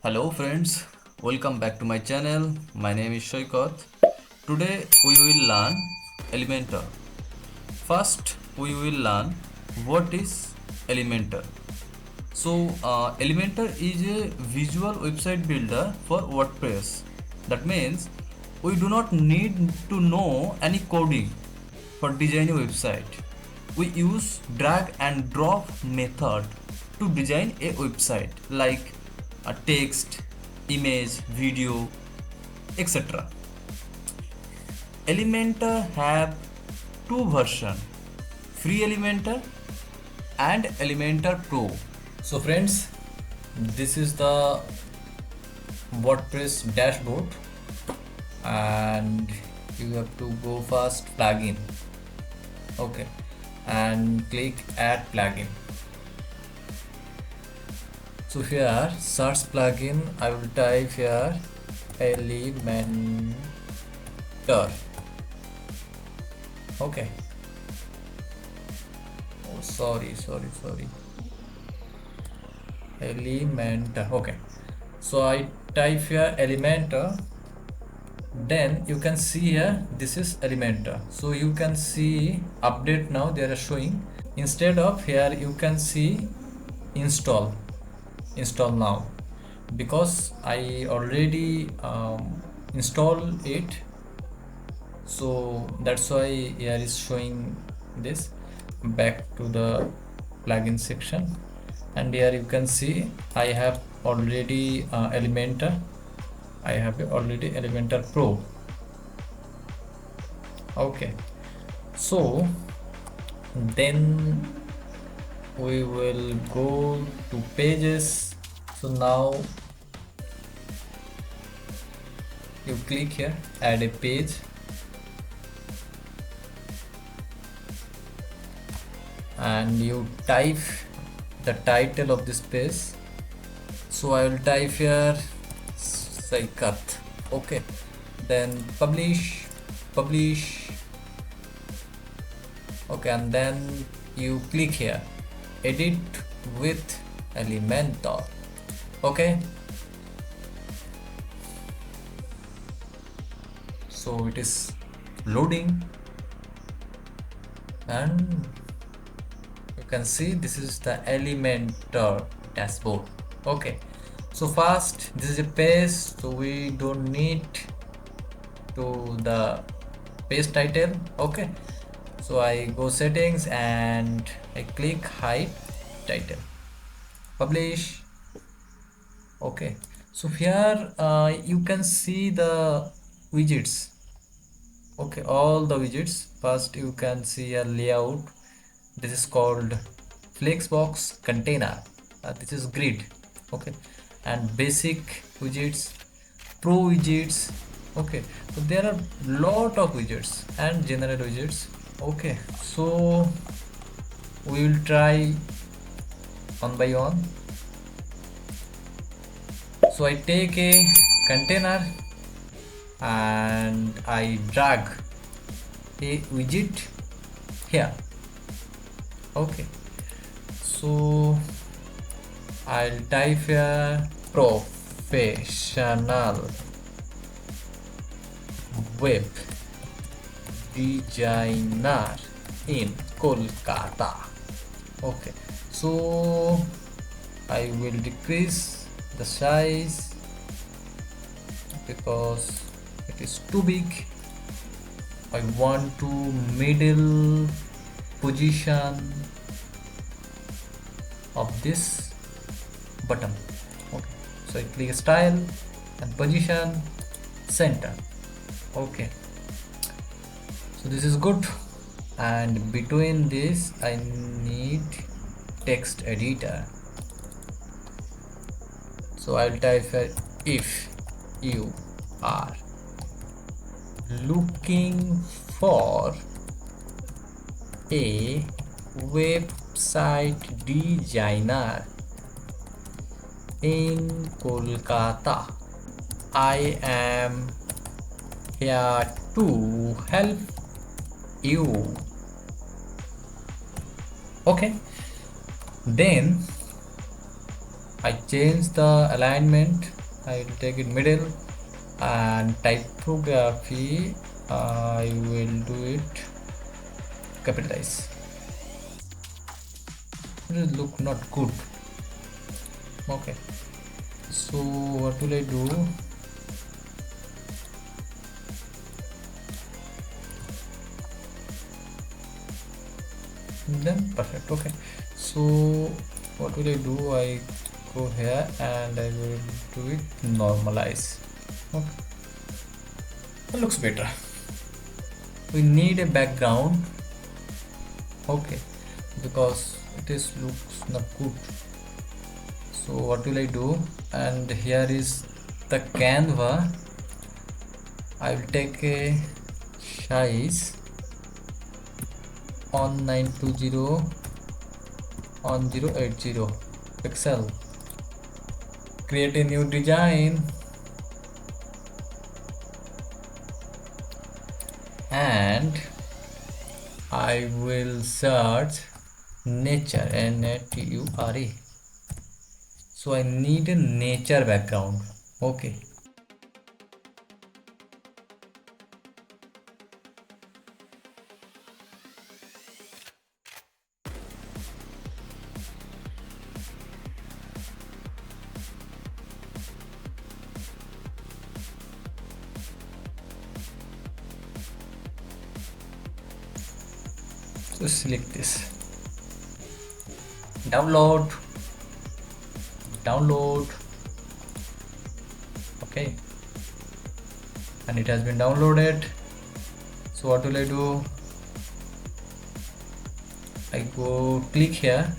Hello friends, welcome back to my channel. My name is Shoykot. Today we will learn Elementor. First we will learn what is Elementor. Elementor is a visual website builder for WordPress. That means we do not need to know any coding for designing a website. We use drag and drop method to design a website like a text, image, video, etc. Elementor have two versions, free Elementor and Elementor Pro. So friends, this is the WordPress dashboard and you have to go first plugin. Okay, and click add plugin. So here search plugin, I will type here Elementor. Okay. Oh, sorry. Elementor. Okay. So I type here Elementor. Then you can see here this is Elementor. So you can see update now they are showing. Instead of here you can see install now because I already installed it, so that's why here is showing this. Back to the plugin section and here you can see I have already Elementor. I have already Elementor Pro. Okay, so then we will go to pages. So now you click here add a page and you type the title of this page. So I will type here Saikat. Okay, then publish. Okay, and then you click here edit with Elementor. Okay, so it is loading and you can see this is the Elementor dashboard. Okay, so first this is a page, so we don't need to the page title. Okay, so I go settings and I click hide title, publish. Okay, so here you can see the widgets. Okay, all the widgets. First you can see a layout. This is called Flexbox container. This is grid. Okay, and basic widgets, pro widgets. Okay, so there are lot of widgets and general widgets. Okay, so we will try one by one. So I take a container and I drag a widget here. Okay, so I'll type here professional web designer in Kolkata. Okay, so I will decrease the size because it is too big. I want to middle position of this button. Okay, so I click style and position center. Okay, so this is good, and between this I need text editor. So I'll type if you are looking for a website designer in Kolkata, I am here to help you. Okay, then I change the alignment. I will take it middle, and typography I will do it capitalize. It will look not good. Okay, so what will I do? Then perfect. Okay, so what will I do? I go here and I will do it normalize. Okay, it looks better. We need a background. Okay, because it is looks not good. So what will I do? And here is the Canva. I will take a size on 920 on 080 pixel. Create a new design and I will search nature, Nature. So I need a nature background. Okay, so select this, download. Okay, and it has been downloaded. So what will I do? I go click here.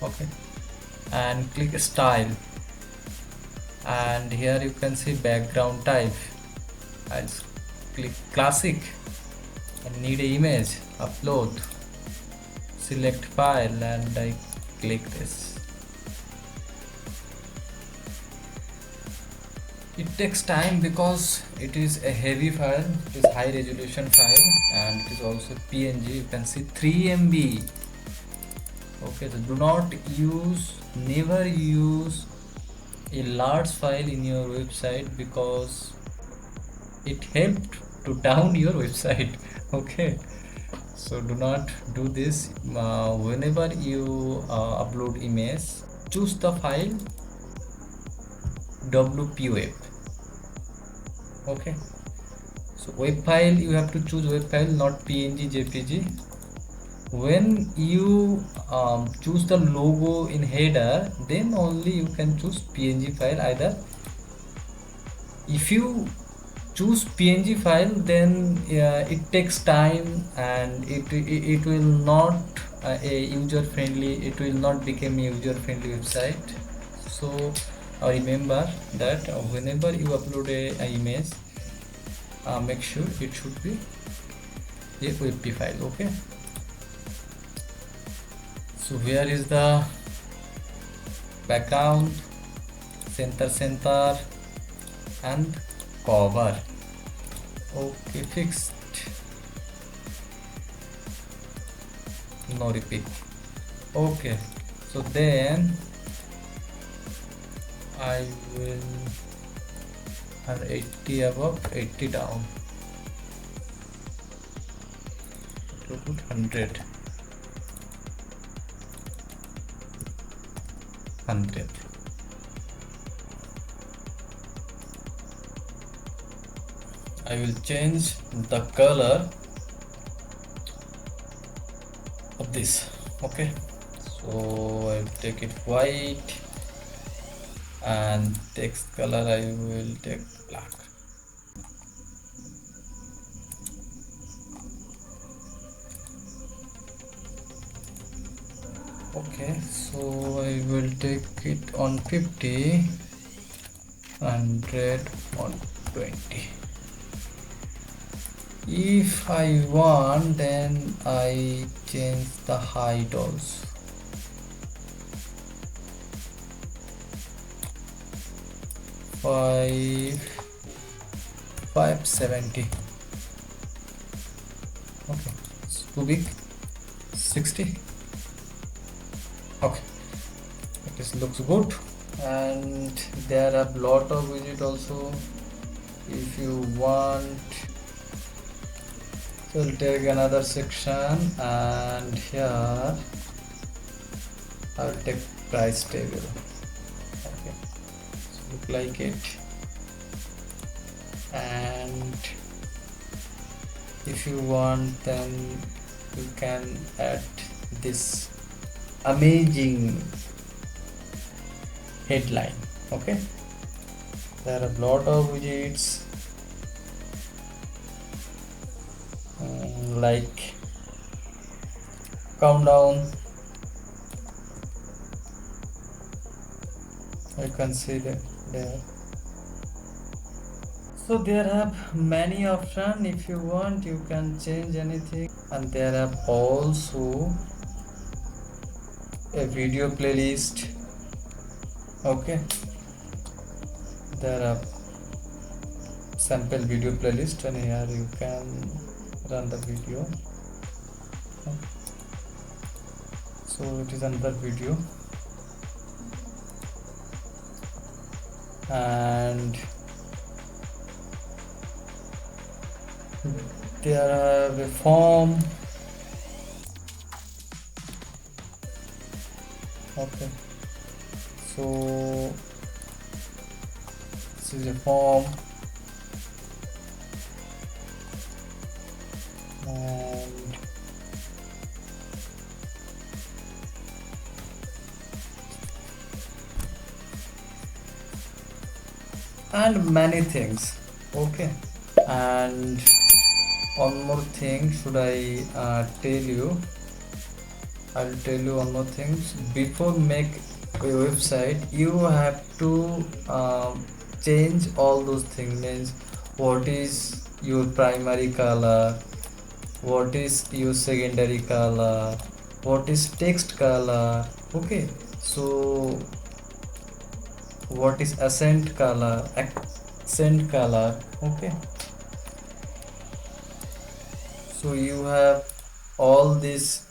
Okay, and click style, and here you can see background type. I'll click classic. I need an image, upload, select file, and I click this. It takes time because it is a heavy file, it is high resolution file, and it is also PNG. You can see 3 MB. Okay, so do not use, never use a large file in your website because it helped to down your website. Okay, so do not do this. Whenever you upload image, choose the file WP web. Okay, so web file, you have to choose web file, not PNG, JPG. When you choose the logo in header, then only you can choose PNG file. Either if you choose PNG file, then it takes time and it will not a user friendly, it will not become a user friendly website. So remember that whenever you upload a image, make sure it should be a WebP file. Okay, so here is the background, center, and cover. Okay, fixed. No repeat. Okay, so then I will 80 above, 80 down, to put 100. I will change the color of this. Okay, so I will take it white, and text color I will take black. Okay, so I will take it on 50, 100 on 20. If I want, then I change the height also. Five 570. Okay, it's too big. 60. Okay, it is this looks good. And there are lot of widget also. If you want, so we'll take another section, and here I'll take price table. Okay, so look like it. And if you want, then you can add this amazing headline. Okay, there are a lot of widgets, like countdown. You can see that there. So there are many options. If you want, you can change anything. And there are also a video playlist. Okay, there are sample video playlist, and here you can run the video. So it is another video, and there are a form. Okay, so this is a form, and many things. Okay, and one more thing should I tell you. I'll tell you one more thing. Before make a website, you have to change all those things. Means what is your primary color, what is your secondary color, what is text color. Okay, so what is accent color, okay. So you have all this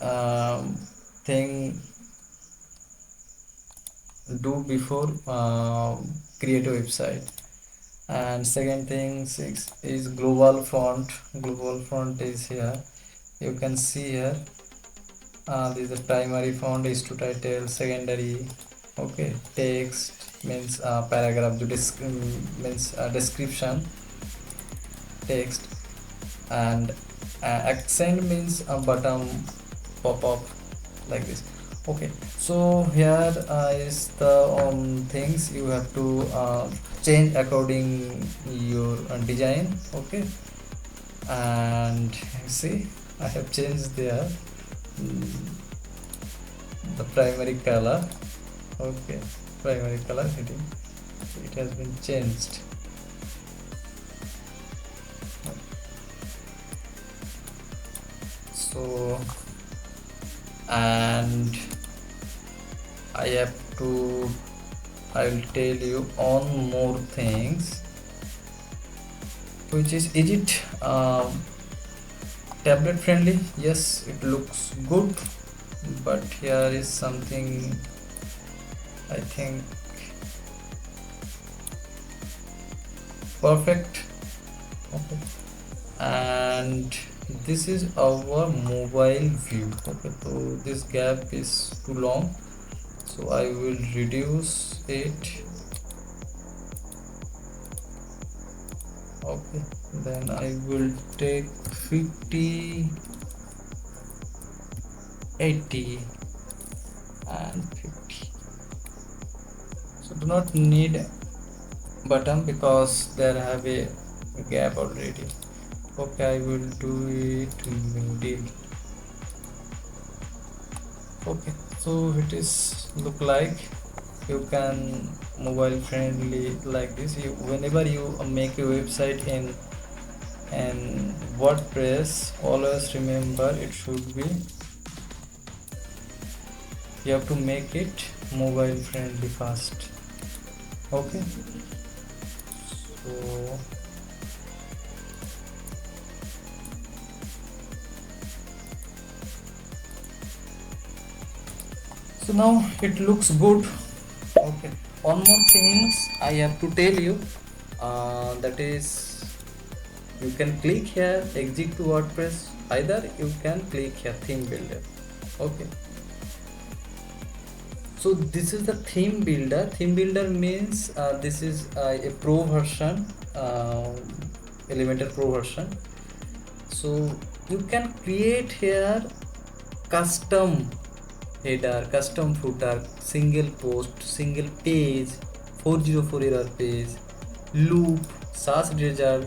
thing do before create a website. And second thing is global font. Global font is here. You can see here, this is the primary font is to title, secondary, okay, text means paragraph, means description text, and accent means a button pop up like this. Okay, so here is the things you have to change according your design. Okay, and see, I have changed there the primary color. Okay, primary color heading, it has been changed. So, and I will tell you on more things, which is it tablet friendly? Yes, it looks good, but here is something I think perfect. Okay, and this is our mobile view. Okay, so this gap is too long, so I will reduce it. Okay, then I will take 50, 80 and 50. So do not need button because there have a gap already. Okay, I will do it middle. Okay, so it is look like you can mobile friendly like this. Whenever you make a website in WordPress, always remember it should be, you have to make it mobile friendly first. Okay, so now it looks good. Okay, one more things I have to tell you, that is, you can click here exit to WordPress, either you can click here theme builder. Okay, so this is the theme builder. Theme builder means this is a pro version, Elementor Pro version. So you can create here custom header, custom footer, single post, single page, 404 error page, loop, search result,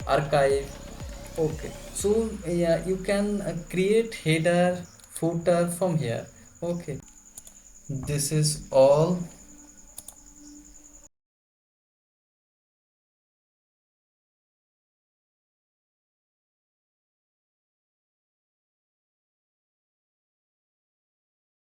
archive. Okay, so yeah, you can create header, footer from here. Okay, this is all